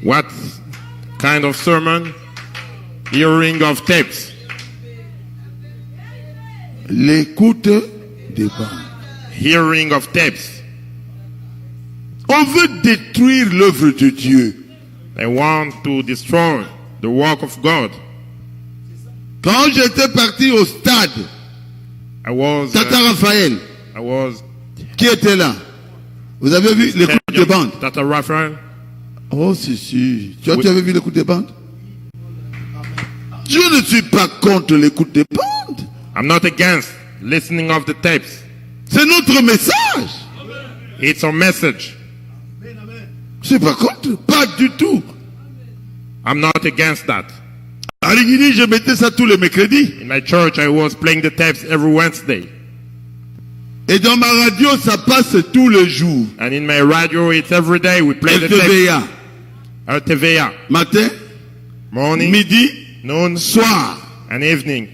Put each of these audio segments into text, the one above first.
What kind of sermon? Hearing of tapes. L'écoute des bandes. Hearing of tapes. On veut détruire l'œuvre de Dieu. They want to destroy the work of God. Quand j'étais parti au stade, Tata Raphaël, qui était là? Vous avez vu l'écoute des bandes? Tata Raphael. Oh, si. Tu avais vu l'écoute des bandes? Je ne suis pas contre l'écoute des bandes. I'm not against listening of the tapes. C'est notre message. It's our message. Je ne suis pas contre, pas du tout. I'm not against that. À Rigini, je mettais ça tous les mercredis. In my church, I was playing the tapes every Wednesday. Et dans ma radio, ça passe tous les jours. And in my radio, it's every day we play the tapes. RTVA. Matin, morning, midi, noon, soir, and evening.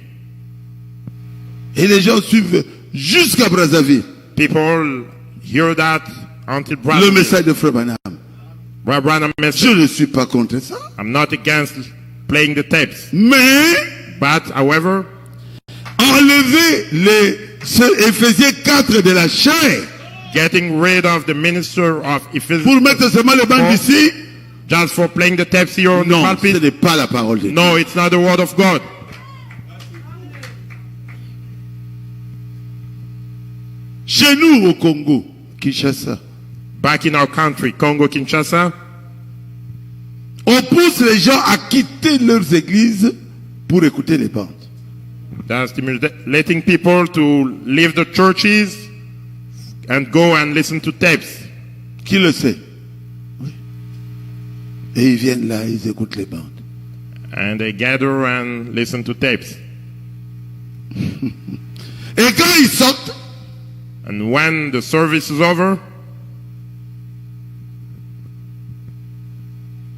Et les gens suivent jusqu'à Brazzaville. People hear that until Le Brazzaville. message de Frère Branham. Branham message. Je ne suis pas contre ça. I'm not against playing the tapes. Mais, however, enlever les Éphésiens 4 de la chair. Getting rid of the minister of Ephesians. Pour mettre seulement le banc ici. Just for playing the tapes here on the pulpit. Non, ce n'est pas la parole de Dieu. No, it's not the word of God. Chez nous au Congo, Kinshasa. Back in our country, Congo, Kinshasa. On pousse les gens à quitter leurs églises pour écouter les bandes. That's letting people to leave the churches and go and listen to tapes. Qui le sait? Oui. Et ils viennent là, ils écoutent les bandes. And they gather and listen to tapes. Et quand ils sortent, and when the service is over,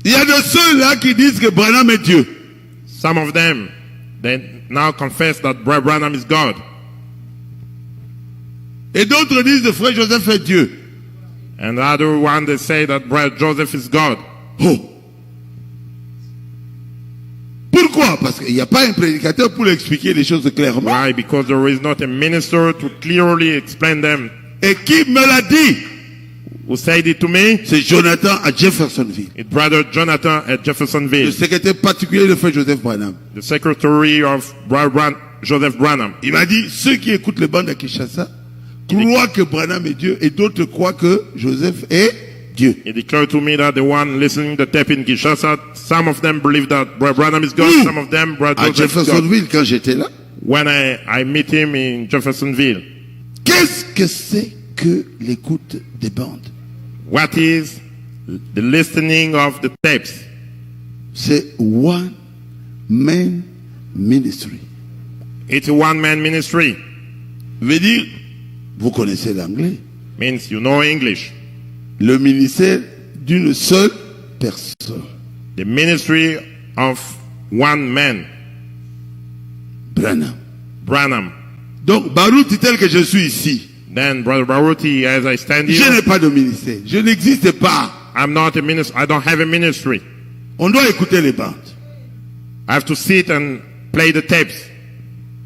il y a de ceux-là qui disent que Branham est Dieu. Some of them, they now confess that Brother Branham is God. Et d'autres disent que Frère Joseph est Dieu. And the other one, they say that Brother Joseph is God. Oh. Pourquoi? Parce qu'il n'y a pas un prédicateur pour expliquer les choses clairement. Why? Because there is not a minister to clearly explain them. Et qui me l'a dit? Who said it to me? C'est Jonathan à Jeffersonville. It's Brother Jonathan at Jeffersonville. Le secrétaire particulier de Frère Joseph Branham. The secretary of Joseph Branham. Il m'a dit, ceux qui écoutent les bandes à Kinshasa croient que Branham est Dieu et d'autres croient que Joseph est Dieu. He declared to me that the one listening to the tape in Kinshasa, some of them believe that Brother Branham is God, some of them Brother Joseph is God. À Jeffersonville, quand j'étais là. When I meet him in Jeffersonville. Qu'est-ce que c'est que l'écoute des bandes? What is the listening of the tapes? C'est one man ministry. It's a one-man ministry. Veut dire, vous connaissez l'anglais. Means you know English. Le ministère d'une seule personne. The ministry of one man. Branham. Donc, Baruti tel que je suis ici. Then, Brother Baruti, as I stand here. Je n'ai pas de ministère. Je n'existe pas. I'm not a minister. I don't have a ministry. On doit écouter les bandes. I have to sit and play the tapes.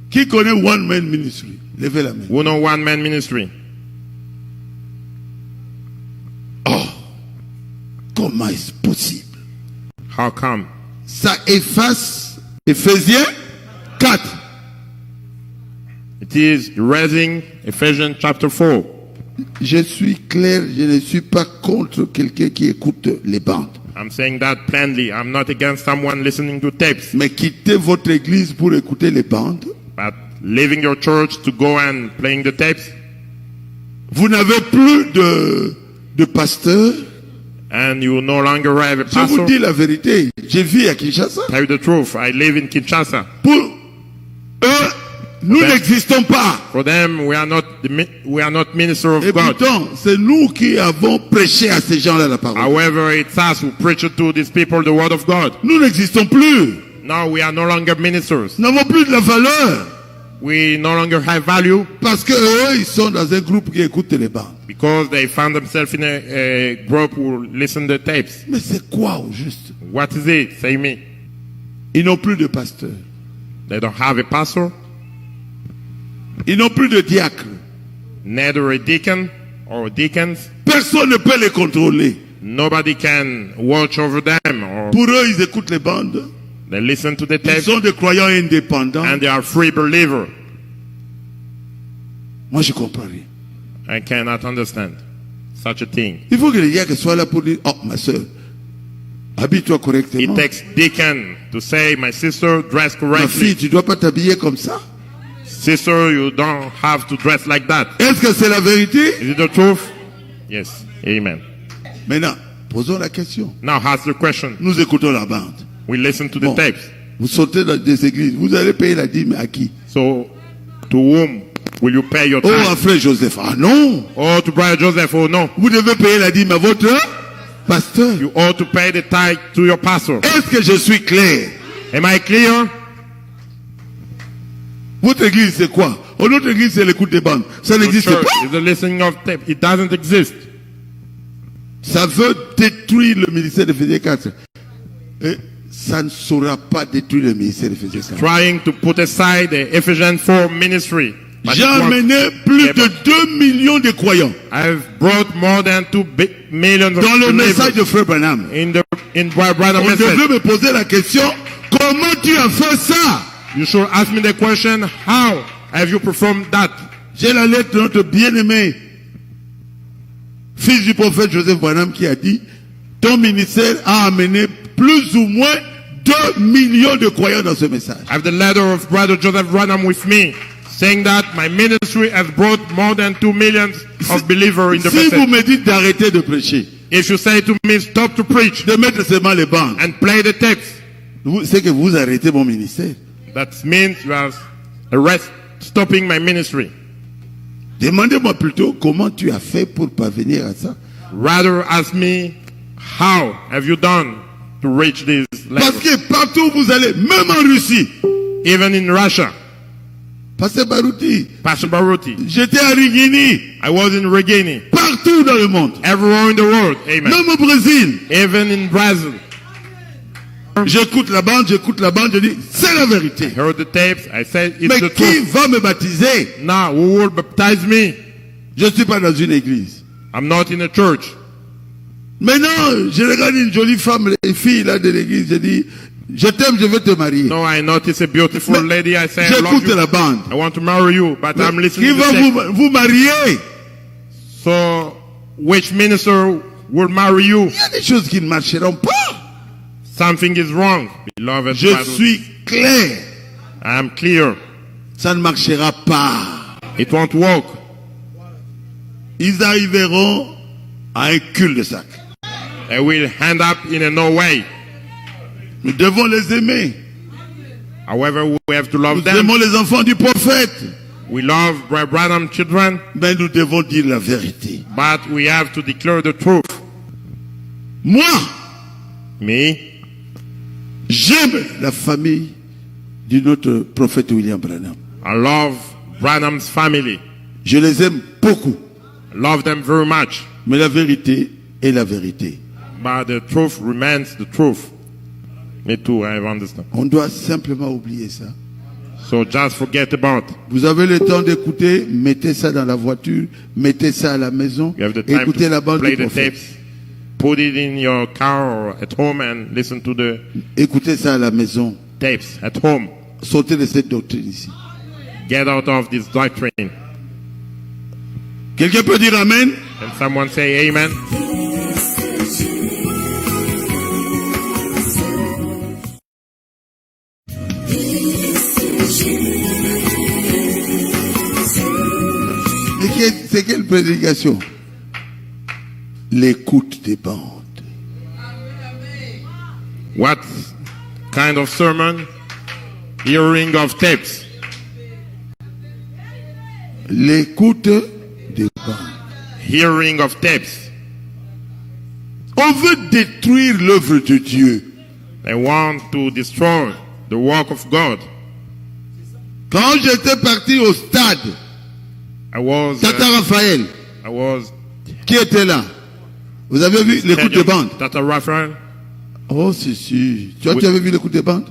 Qui connaît one man ministry? Levez la main. Who know one man ministry? Oh, comment est-ce possible? How come? Ça efface Éphésiens 4. It is erasing Ephesians chapter 4. Je suis clair, je ne suis pas contre quelqu'un qui écoute les bandes. I'm saying that plainly. I'm not against someone listening to tapes. Mais quitter votre église pour écouter les bandes. But leaving your church to go and playing the tapes. Vous n'avez plus de pasteur. And you no longer have a pastor. Je vous dis la vérité. Je vis à Kinshasa. Tell you the truth. I live in Kinshasa. Pour eux, nous n'existons pas. For them, we are not minister of Et God. pourtant, c'est nous qui avons prêché à ces gens-là la parole. However, it's us who preach to these people the word of God. Nous n'existons plus. Now we are no longer ministers. Nous n'avons plus de la valeur. we no longer have value. Parce que eux, ils sont dans un groupe qui écoute les bandes. Because they found themselves in a group who listen to tapes. Mais c'est quoi au juste? What is it? Say me. Ils n'ont plus de pasteur. They don't have a pastor. Ils n'ont plus de diacre. Neither a deacon or deacons. Personne ne peut les contrôler. Nobody can watch over them. Or pour eux, ils écoutent les bandes. They listen to the Ils tapes. sont des croyants indépendants. And they are free believers. Moi, je comprends rien. I cannot understand such a thing. Il faut que les diacres soient là pour dire, oh, ma soeur, habille-toi correctement. It takes deacon to say, my sister, dress Ma fille, correctly. tu dois pas t'habiller comme ça. Sister, you don't have to dress like that. Est-ce que c'est la vérité? Is it the truth? Yes. Amen. Maintenant, posons la question. Now ask the question. Nous écoutons la bande. We listen to the Bon. tapes. Vous sautez dans des églises. Vous allez payer la dîme à qui? So, to whom will you pay your Oh, tithe? à frère Joseph. Ah non. Oh, to Brother Joseph, oh no. Vous devez payer la dîme à votre pasteur. You ought to pay the tithe to your pastor. Est-ce que je suis clair? Am I clear? Votre église, c'est quoi? Oh, notre église, c'est l'écoute des bandes. Ça The n'existe church pas. is the listening of tape. It doesn't exist. Ça veut détruire le ministère de Ephésiens 4. Et ça ne saura pas détruire le ministère de Ephésiens 4. Trying to put aside the Ephesians 4 ministry. But J'ai it won't. amené plus de 2 millions de croyants I've brought more than 2 millions of dans le message believers de Frère Branham. in Brother On message. devrait me poser la question, comment tu as fait ça? You should ask me the question, how have you performed that? J'ai la lettre de notre bien-aimé fils du prophète Joseph Branham qui a dit, ton ministère a amené plus ou moins 2 millions de croyants dans ce message. I have the letter of Brother Joseph Branham with me, saying that my ministry has brought more than 2 millions of believers in the Si vous message. me dites d'arrêter de prêcher, If you say to me, stop to preach de mettre seulement les bandes, and play the tapes, c'est que vous arrêtez mon ministère. that means you are stopping my ministry. Demandez-moi plutôt comment tu as fait pour parvenir à ça. Rather ask me, how have you done to reach these Parce levels? que partout où vous allez, même en Russie, Even in Russia, Pasteur Barouti, Pastor Baruti, j'étais à Rigini, I was in Regini, partout dans le monde, everywhere in the world, amen. même au Brésil. Even in Brazil, J'écoute la bande, je dis, c'est la vérité. heard the tapes, I said it's Mais the qui truth. va me baptiser? Now, who will baptize me? Je ne suis pas dans une église. I'm not in a church. Maintenant, je regarde une jolie femme, les filles là de l'église, je dis, je t'aime, je veux te marier. No, I notice a beautiful Mais lady, I say, I love j'écoute you. la bande. I want to marry you, but I'm Qui listening to va the tape. vous marier? So, which minister will marry you? Il y a des choses qui ne marcheront pas. Something is wrong, beloved Je brothers. suis clair. I am clear. Ça ne marchera pas. It won't work. Ils arriveront à un cul-de-sac. They will end up in a no way. Nous devons les aimer. However, we have to love Nous them. aimons les enfants du prophète. We love Brother Branham children, Mais nous devons dire la vérité. but we have to declare the truth. Moi, Me, j'aime la famille de notre prophète William Branham. I love Branham's family. Je les aime beaucoup. I love them very much. Mais la vérité est la vérité. But the truth remains the truth. Me too, I understand. On doit simplement oublier ça. So just forget about. Vous avez le temps d'écouter, mettez ça dans la voiture, mettez ça à la maison, You have the time écoutez la to bande play du the prophète. tapes. Put it in your car or at home and listen to the Écoutez ça à la maison. tapes at home. Sortez de cette doctrine ici. Get out of this doctrine. Quelqu'un peut dire Amen? And someone say amen. C'est quelle prédication? L'écoute des bandes. What kind of sermon? Hearing of tapes. L'écoute des bandes. Hearing of tapes. On veut détruire l'œuvre de Dieu. They want to destroy the work of God. Quand j'étais parti au stade, Tata Raphaël, qui était là? Vous avez vu l'écoute de bande? Tata Raphael. Oh, si. Tu avais vu l'écoute de bande?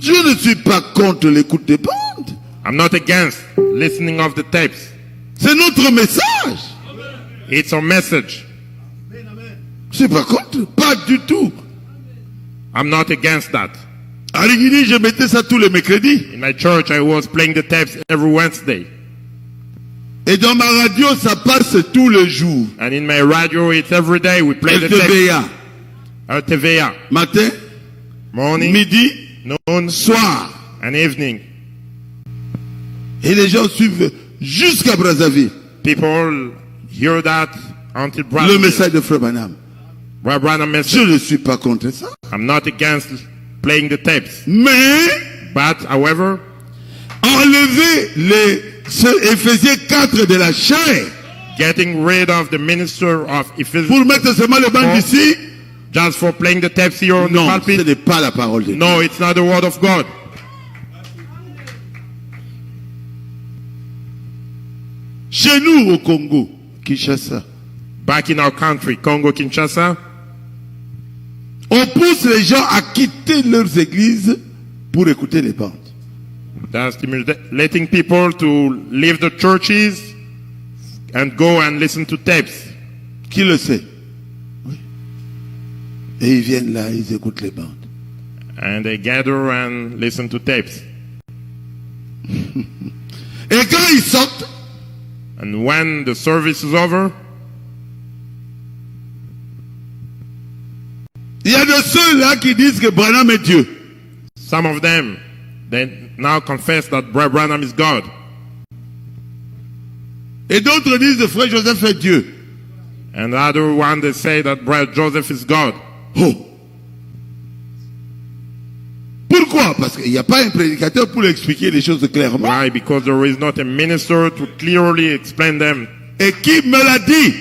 Je ne suis pas contre l'écoute de bande. I'm not against listening of the tapes. C'est notre message. It's our message. Je ne suis pas contre, pas du tout. I'm not against that. À Rigini, je mettais ça tous les mercredis. In my church, I was playing the tapes every Wednesday. Et dans ma radio, ça passe tous les jours. And in my radio, it's every day we play the tapes. RTVA. Matin, morning, midi, noon, soir, and evening. Et les gens suivent jusqu'à Brazzaville. People hear that until Le Brazzaville. message de Frère Branham. Je ne suis pas contre ça. I'm not against playing the tapes. Mais, however, enlever les Éphésiens 4 de la chair. Getting rid of the minister of Ephesians. Pour mettre seulement le banc ici. Just for playing the tapes here on the pulpit. Non, ce n'est pas la parole de Dieu. No, it's not the word of God. Chez nous au Congo, Kinshasa. Back in our country, Congo, Kinshasa. On pousse les gens à quitter leurs églises pour écouter les bandes. That's letting people to leave the churches and go and listen to tapes. Qui le sait? Oui. Et ils viennent là, ils écoutent les bandes. And they gather and listen to tapes. Et quand ils sortent, and when the service is over, il y a de ceux-là qui disent que Branham est Dieu. Some of them, they now confess that Brother Branham is God. Et d'autres disent que Frère Joseph est Dieu. And the other one, they say that Brother Joseph is God. Oh. Pourquoi? Parce qu'il n'y a pas un prédicateur pour expliquer les choses clairement. Why? Because there is not a minister to clearly explain them. Et qui me l'a dit?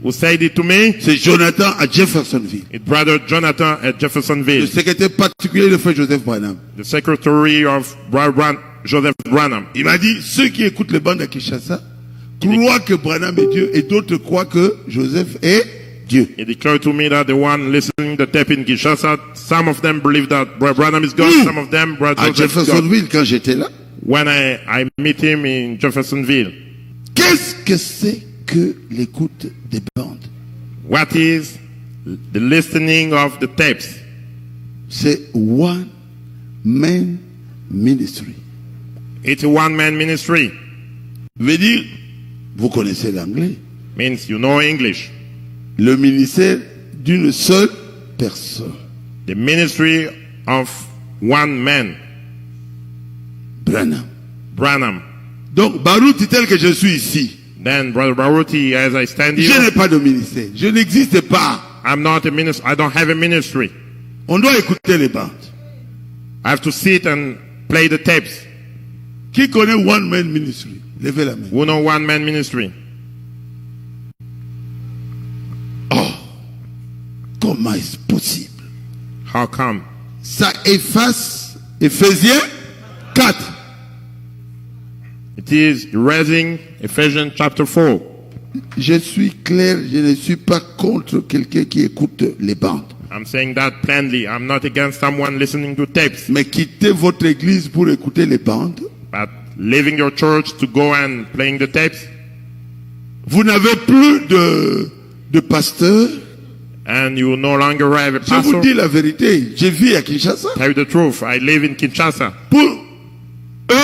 Who said it to me? C'est Jonathan à Jeffersonville. It's Brother Jonathan at Jeffersonville. Le secrétaire particulier de Frère Joseph Branham. The secretary of Brother Joseph Branham. Il m'a dit, ceux qui écoutent les bandes à Kinshasa croient que Branham est Dieu et d'autres croient que Joseph est Dieu. He declared to me that the one listening to the tape in Kinshasa, some of them believe that Brother Branham is God, some of them Brother Joseph is God. À Jeffersonville, quand j'étais là. When I meet him in Jeffersonville. Qu'est-ce que c'est que l'écoute des bandes? What is the listening of the tapes? C'est one man ministry. It's a one-man ministry. Veut dire, vous connaissez l'anglais. Means you know English. Le ministère d'une seule personne. The ministry of one man. Branham. Donc, Baruti tel que je suis ici. Then, Brother Baruti, as I stand here. Je n'ai pas de ministère. Je n'existe pas. I'm not a minister. I don't have a ministry. On doit écouter les bandes. I have to sit and play the tapes. Qui connaît one man ministry? Levez la main. Who know one man ministry? Oh, comment est-ce possible? How come? Ça efface Éphésiens 4. It is erasing Ephesians chapter 4. Je suis clair, je ne suis pas contre quelqu'un qui écoute les bandes. I'm saying that plainly. I'm not against someone listening to tapes. Mais quitter votre église pour écouter les bandes. But leaving your church to go and playing the tapes. Vous n'avez plus de pasteur. And you no longer have a pastor. Je vous dis la vérité. Je vis à Kinshasa. Tell you the truth. I live in Kinshasa. Pour eux,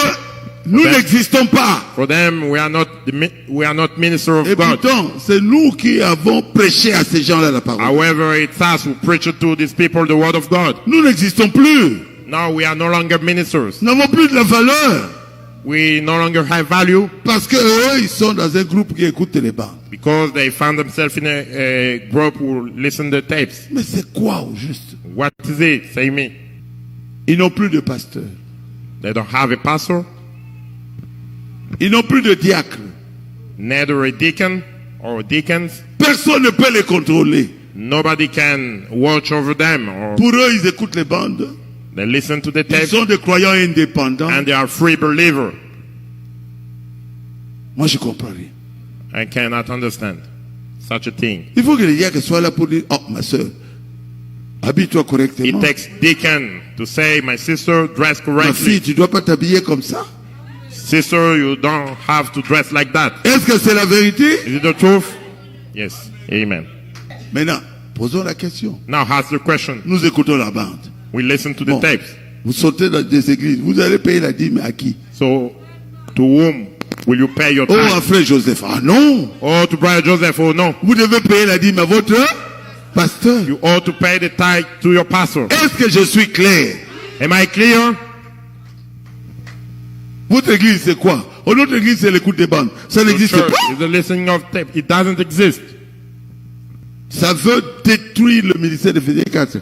nous n'existons pas. For them, we are not minister of Et God. pourtant, c'est nous qui avons prêché à ces gens-là la parole. However, it's us who preach to these people the word of God. Nous n'existons plus. Now we are no longer ministers. Nous n'avons plus de la valeur. We no longer have value. Parce que eux, ils sont dans un groupe qui écoute les bandes. Because they found themselves in a group who listen to tapes. Mais c'est quoi au juste? What is it? Say me. Ils n'ont plus de pasteur. They don't have a pastor. Ils n'ont plus de diacre. Neither a deacon or deacons. Personne ne peut les contrôler. Nobody can watch over them. Or pour eux, ils écoutent les bandes. They listen to the Ils tapes sont des croyants indépendants. and they are free believers. Moi, je comprends rien. I cannot understand such a thing. Il faut que les diacres soient là pour dire, oh, ma soeur, habille-toi It correctement. takes deacon to say, my sister, dress Ma fille, correctly. tu dois pas t'habiller comme ça. Sister, you don't have to dress like that. Est-ce que c'est la vérité? Is it the truth? Yes. Amen. Maintenant, posons la question. Now ask the question. Nous écoutons la bande. We listen to the Bon. tapes. Vous sautez dans des églises. Vous allez payer la dîme à qui? So, to whom will you pay your Oh, tithe? à frère Joseph. Ah non! Oh, to Brother Joseph, oh no. Vous devez payer la dîme à votre pasteur. You ought to pay the tithe to your pastor. Est-ce que je suis clair? Am I clear? Votre église, c'est quoi? Oh, notre église, c'est l'écoute des bandes. Ça The n'existe church pas. is the listening of tape. It doesn't exist. Ça veut détruire le ministère d'Éphésiens 4.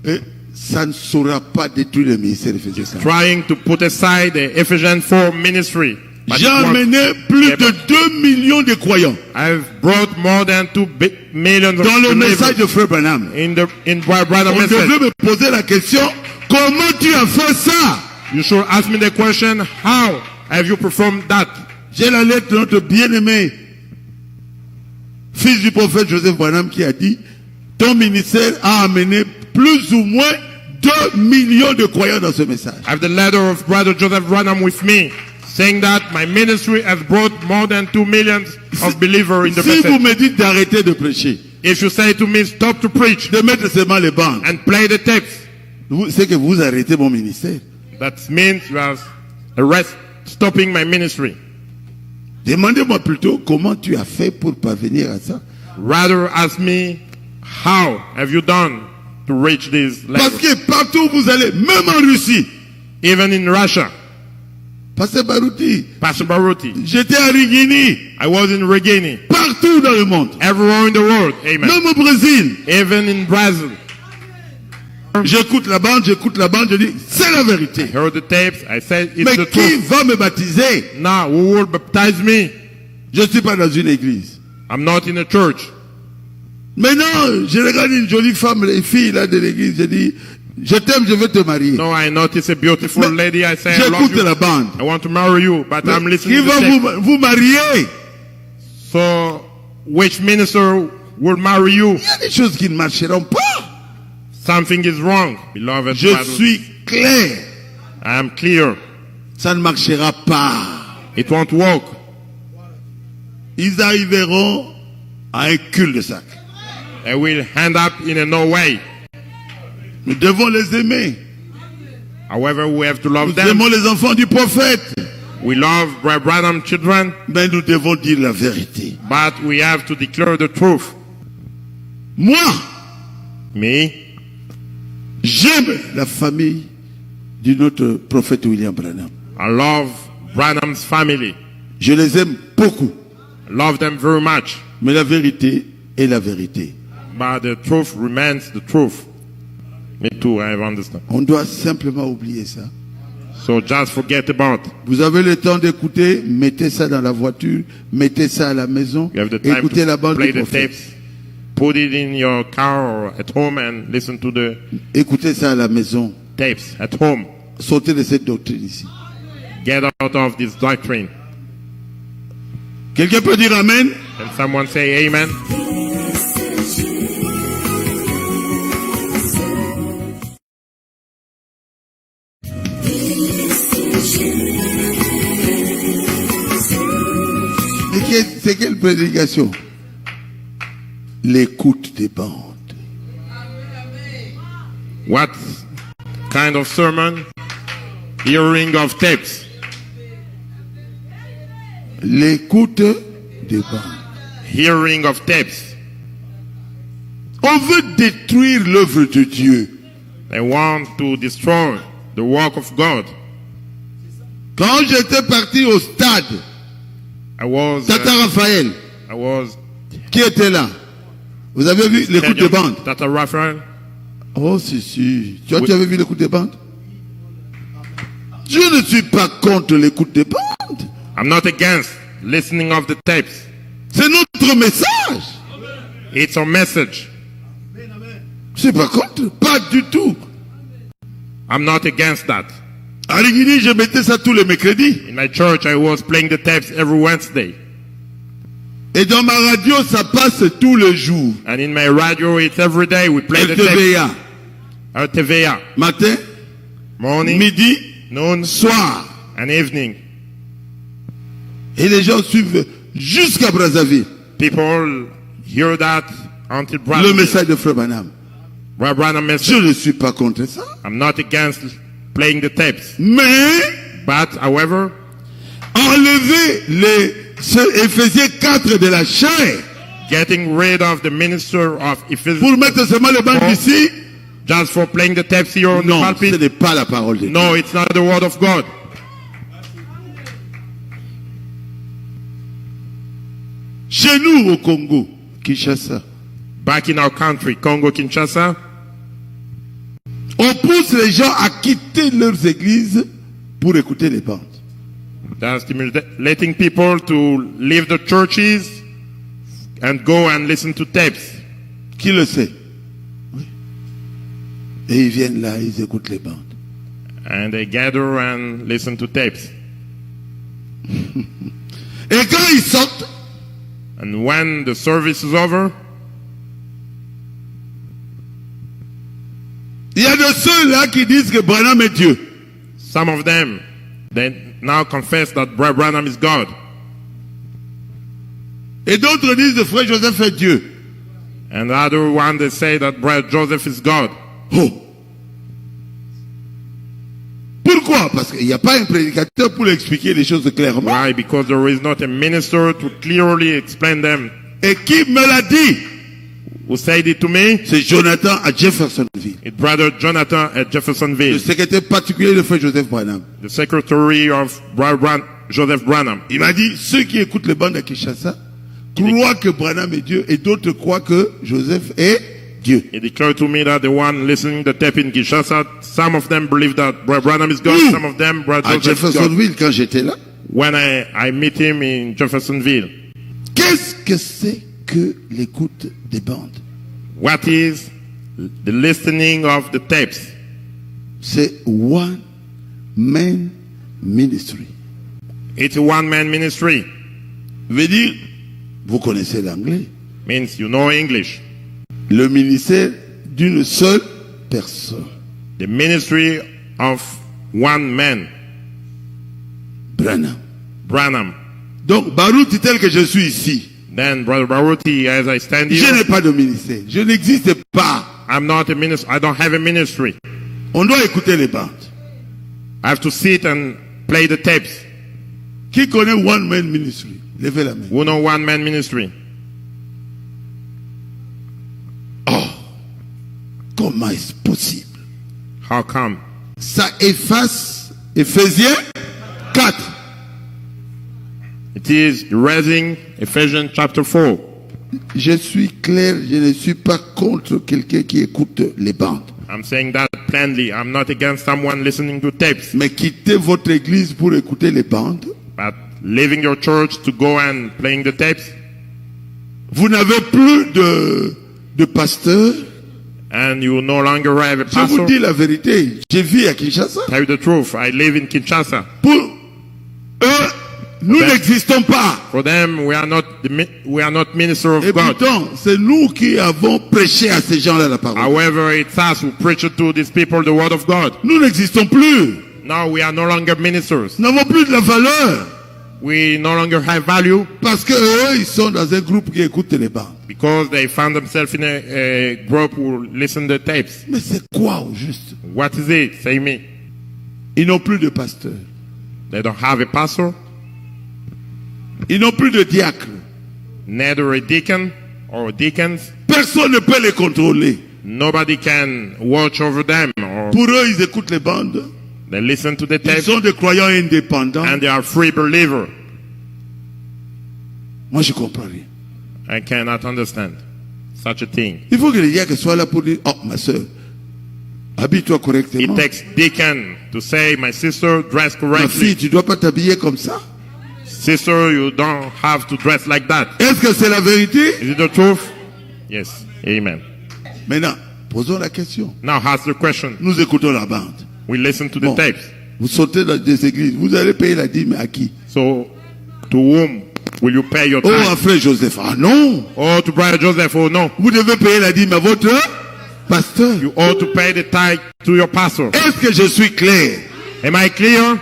Et ça ne saura pas détruire le ministère d'Éphésiens 4. Trying to put aside the Ephesians 4 ministry. But J'ai it won't amené plus be able. de 2 millions de croyants I've brought more than 2 millions of dans le message believers de Frère Branham. in Brother On message. devrait me poser la question, comment tu as fait ça? You should ask me the question, how have you performed that? J'ai la lettre de notre bien-aimé fils du prophète Joseph Branham qui a dit, ton ministère a amené plus ou moins 2 millions de croyants dans ce message. I have the letter of Brother Joseph Branham with me, saying that my ministry has brought more than 2 millions of believers in the Si vous message. me dites d'arrêter de prêcher, If you say to me, stop to preach de mettre seulement les bandes, and play the tapes, c'est que vous arrêtez mon ministère. that means you are stopping my ministry. Demandez-moi plutôt comment tu as fait pour parvenir à ça. Rather ask me, how have you done to reach this Parce level? que partout où vous allez, même en Russie, Even in Russia, Pasteur Barouti, Pastor Baruti, j'étais à Rigini, I was in Regini, partout dans le monde, everywhere in the world, amen. même au Brésil. Even in Brazil, J'écoute la bande, je dis, c'est la vérité. heard the tapes, I said it's Mais the qui truth. va me baptiser? Now, who will baptize me? Je ne suis pas dans une église. I'm not in a church. Maintenant, je regarde une jolie femme, les filles là de l'église, je dis, je t'aime, je veux te marier. No, I notice a beautiful Mais lady, I say I love j'écoute you. la bande. I want to marry you, but I'm Qui listening to va the tape. vous marier? So, which minister will marry you? Il y a des choses qui ne marcheront pas. Something is wrong, beloved Je brothers. suis clair. I am clear. Ça ne marchera pas. It won't work. Ils arriveront à un cul-de-sac. They will end up in a no way. Nous devons les aimer. However, we have to love Nous them. aimons les enfants du prophète. We love Brother Branham children, Mais nous devons dire la vérité. but we have to declare the truth. Moi, Me, j'aime la famille de notre prophète William Branham. I love Branham's family. Je les aime beaucoup. I love them very much. Mais la vérité est la vérité. But the truth remains the truth. Me too, I understand. On doit simplement oublier ça. So just forget about. Vous avez le temps d'écouter, mettez ça dans la voiture, mettez ça à la maison, You have the time écoutez la to bande play du the prophète. tapes. Put it in your car or at home and listen to the Écoutez ça à la maison. tapes at home. Sortez de cette doctrine ici. Get out of this doctrine. Quelqu'un peut dire Amen? Can someone say amen? C'est quelle prédication? L'écoute des bandes. What kind of sermon? Hearing of tapes. L'écoute des bandes. Hearing of tapes. On veut détruire l'œuvre de Dieu. They want to destroy the work of God. Quand j'étais parti au stade, I was Tata Raphaël, qui était là? Vous avez vu l'écoute des bandes? Tata Raphael. Oh, si. Tu Oui. avais vu l'écoute des bandes? Je ne suis pas contre l'écoute des bandes. I'm not against listening of the tapes. C'est notre message. It's a message. Je ne suis pas contre. Pas du tout. I'm not against that. À l'église, je mettais ça tous les mercredis. In my church, I was playing the tapes every Wednesday. Et dans ma radio, ça passe tous les jours. And in my radio, it's every day we play the tapes. TVA. Matin, morning, midi, noon, soir, and evening. Et les gens suivent jusqu'à Brazzaville. People hear that until Le Brazzaville. message de Frère Branham. Je ne suis pas contre ça. I'm not against playing the tapes. Mais, but, however, enlever les Éphésiens 4 de la chair. Getting rid of the minister of Ephesians. Pour mettre seulement les bandes ici. Just for playing the tapes here on the pulpit. Non, ce n'est pas la parole de Dieu. No, it's not the word of God. Chez nous au Congo, Kinshasa. Back in our country, Congo, Kinshasa. On pousse les gens à quitter leurs églises pour écouter les bandes. That's letting people to leave the churches and go and listen to tapes. Qui le sait? Oui. Et ils viennent là, ils écoutent les bandes. And they gather and listen to tapes. Et quand ils sortent, and when the service is over, il y a de ceux-là qui disent que Branham est Dieu. Some of them, they now confess that Brother Branham is God. Et d'autres disent que Frère Joseph est Dieu. And the other one, they say that Brother Joseph is God. Oh. Pourquoi? Parce qu'il n'y a pas un prédicateur pour expliquer les choses clairement. Why? Because there is not a minister to clearly explain them. Et qui me l'a dit? Who said it to me? C'est Jonathan à Jeffersonville. It's Brother Jonathan at Jeffersonville. Le secrétaire particulier de Frère Joseph Branham. The secretary of Joseph Branham. Il m'a dit, ceux qui écoutent les bandes à Kinshasa croient que Branham est Dieu et d'autres croient que Joseph est Dieu. He declared to me that the one listening to the tape in Kinshasa, some of them believe that Brother Branham is God, some of them Brother à Joseph is God. Jeffersonville, quand j'étais là. When I meet him in Jeffersonville. Qu'est-ce que c'est que l'écoute des bandes? What is the listening of the tapes? C'est one man ministry. It's a one-man ministry. Veut dire, vous connaissez l'anglais. Means you know English. Le ministère d'une seule personne. The ministry of one man. Branham. Branham. Donc, Baruti tel que je suis ici. Then, Brother Baruti, as I stand here, je n'ai pas de ministère. Je n'existe pas. I'm not a minister. I don't have a ministry. On doit écouter les bandes. I have to sit and play the tapes. Qui connaît one man ministry? Levez la main. Who know one man ministry? Oh, comment est-ce possible? How come? Ça efface Éphésiens 4. It is erasing Ephesians chapter 4. Je suis clair, je ne suis pas contre quelqu'un qui écoute les bandes. I'm saying that plainly. I'm not against someone listening to tapes. Mais quitter votre église pour écouter les bandes. But leaving your church to go and playing the tapes. Vous n'avez plus de pasteur. And you no longer have a pastor. Je vous dis la vérité. Je vis à Kinshasa. Tell you the truth. I live in Kinshasa. Pour eux, nous n'existons pas. For them, we are not minister of Et God. pourtant, c'est nous qui avons prêché à ces gens-là la parole. However, it's us who preach to these people the word of God. Nous n'existons plus. Now we are no longer ministers. Nous n'avons plus de la valeur. We no longer have value. Parce que eux, ils sont dans un groupe qui écoute les bandes. Because they found themselves in a group who listen to tapes. Mais c'est quoi au juste? What is it? Say me. Ils n'ont plus de pasteur. They don't have a pastor. Ils n'ont plus de diacre. Neither a deacon or deacons. Personne ne peut les contrôler. Nobody can watch over them. Or pour eux, ils écoutent les bandes. They listen to the Ils tapes. sont des croyants indépendants. And they are free believers. Moi, je comprends rien. I cannot understand such a thing. Il faut que les diacres soient là pour dire, oh, ma soeur, habille-toi correctement. It takes deacon to say, my sister, dress Ma fille, correctly. tu dois pas t'habiller comme ça. Sister, you don't have to dress like that. Est-ce que c'est la vérité? Is it the truth? Yes. Amen. Maintenant, posons la question. Now ask the question. Nous écoutons la bande. We listen to the tapes. Vous sortez des églises, vous allez payer la dîme à qui? So, to whom will you pay your Oh, tithe? à frère Joseph. Ah non. Oh, to Brother Joseph. Oh, no. Vous devez payer la dîme à votre pasteur. You ought to pay the tithe to your pastor. Est-ce que je suis clair? Am I clear?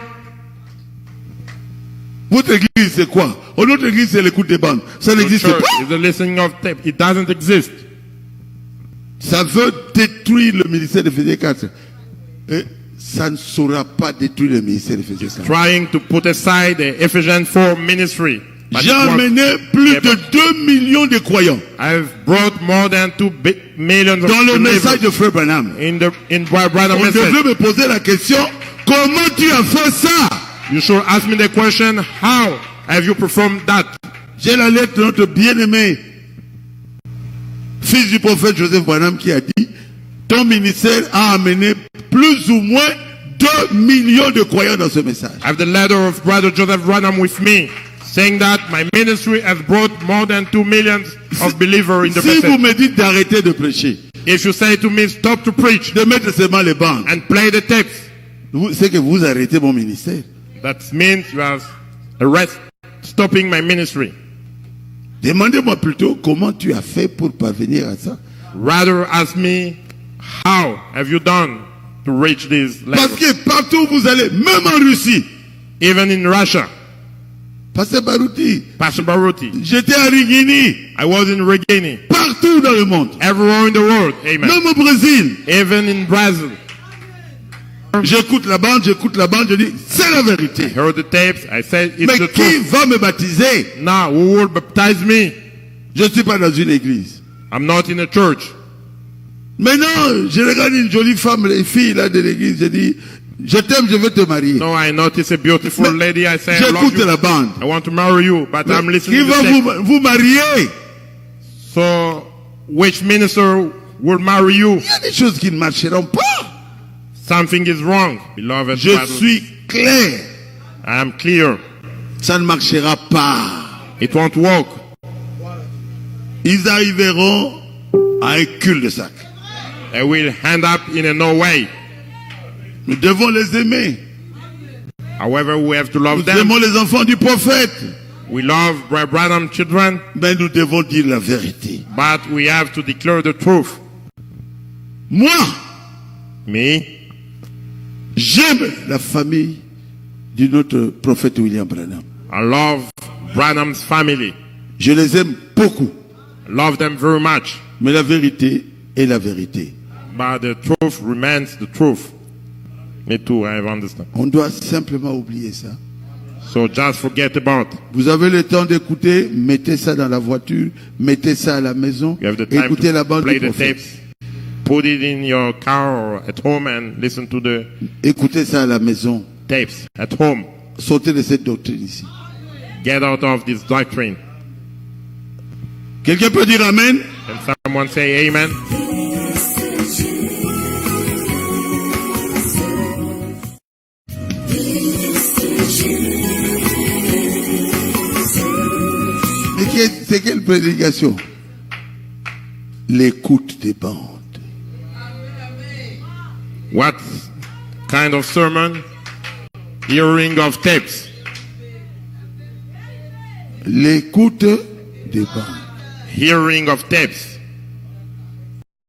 Votre église, c'est quoi? Oh, notre église, c'est l'écoute des bandes. Ça Your n'existe church pas. is the listening of tape. It doesn't exist. Ça veut détruire le ministère d'Éphésiens 4. Et ça ne saura pas détruire le ministère d'Éphésiens 4. Trying to put aside the Ephesians 4 ministry. But J'ai it won't amené be plus able. de 2 millions de croyants I've brought more than 2 millions of dans le believers message de Frère Branham. in Brother On message. devrait me poser la question, comment tu as fait ça? You should ask me the question, how have you performed that? J'ai la lettre de notre bien-aimé fils du prophète Joseph Branham qui a dit, ton ministère a amené plus ou moins 2 millions de croyants dans ce message. I have the letter of Brother Joseph Branham with me, saying that my ministry has brought more than 2 millions of believers in the Si vous message. me dites d'arrêter de prêcher, If you say to me, stop to preach de mettre seulement les bandes, and play the tapes, c'est que vous arrêtez mon ministère. that means you are stopping my ministry. Demandez-moi plutôt comment tu as fait pour parvenir à ça. Rather ask me, how have you done to reach these Parce levels? que partout où vous allez, même en Russie, Even in Russia, Pasteur Barouti, Pastor Baruti, j'étais à Rigini, I was in Regini, partout dans le monde, everywhere in the world, amen. même au Brésil. Even in Brazil, J'écoute la bande, je dis, c'est la vérité. I heard the tapes, I said it's Mais the qui truth. va me baptiser? Now, who will baptize me? Je ne suis pas dans une église. I'm not in a church. Maintenant, je regarde une jolie femme, les filles là de l'église, je dis, je t'aime, je veux te marier. No, I notice a beautiful Mais lady, I say, I love j'écoute you. la bande. I want to marry you, but I'm Qui listening to va the tape. vous marier? So, which minister will marry you? Il y a des choses qui ne marcheront pas. Something is wrong, beloved Je brothers. suis clair. I am clear. Ça ne marchera pas. It won't work. Ils arriveront à un cul-de-sac. They will end up in a no way. Nous devons les aimer. However, we have to Nous love them. aimons les enfants du prophète. We love Branham children, Mais nous devons dire la vérité. but we have to declare the truth. Moi, Me, j'aime la famille de notre prophète William Branham. I love Branham's family. Je les aime beaucoup. I love them very much. Mais la vérité est la vérité. But the truth remains the truth. Me too, I understand. On doit simplement oublier ça. So just forget about it. Vous avez le temps d'écouter, mettez ça dans la voiture, mettez ça à la maison, You have the time écoutez la to bande play du the prophète. tapes. Put it in your car or at home and listen to the Écoutez ça à la maison. tapes at home. Sortez de cette doctrine ici. Get out of this doctrine. Quelqu'un peut dire Amen? Can someone say amen? Mais c'est quelle prédication? L'écoute des bandes. What kind of sermon? Hearing of tapes. L'écoute des bandes. Hearing of tapes.